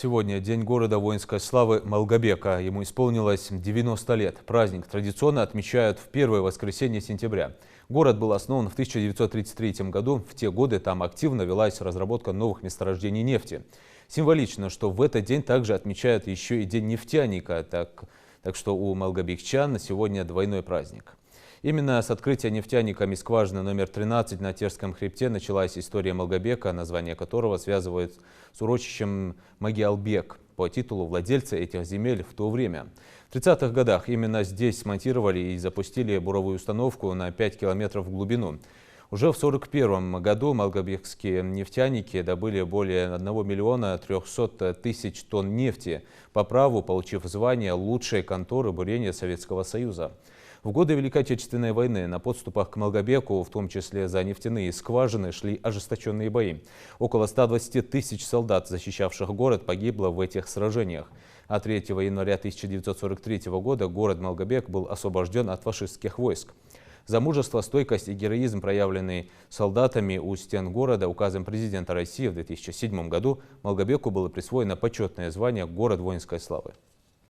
Сегодня день города воинской славы Малгобека. Ему исполнилось 90 лет. Праздник традиционно отмечают в первое воскресенье сентября. Город был основан в 1933 году. В те годы там активно велась разработка новых месторождений нефти. Символично, что в этот день также отмечают еще и День нефтяника. Так что у малгобекчан сегодня двойной праздник. Именно с открытия нефтяниками скважины номер 13 на Терском хребте началась история Малгобека, название которого связывают с урочищем Магиалбек по титулу владельца этих земель в то время. В 30-х годах именно здесь смонтировали и запустили буровую установку на 5 километров в глубину. Уже в 1941 году малгобекские нефтяники добыли более 1 миллиона 300 тысяч тонн нефти, по праву получив звание лучшей конторы бурения Советского Союза. В годы Великой Отечественной войны на подступах к Малгобеку, в том числе за нефтяные скважины, шли ожесточенные бои. Около 120 тысяч солдат, защищавших город, погибло в этих сражениях. А 3 января 1943 года город Малгобек был освобожден от фашистских войск. За мужество, стойкость и героизм, проявленные солдатами у стен города, указом президента России в 2007 году Малгобеку было присвоено почетное звание «Город воинской славы».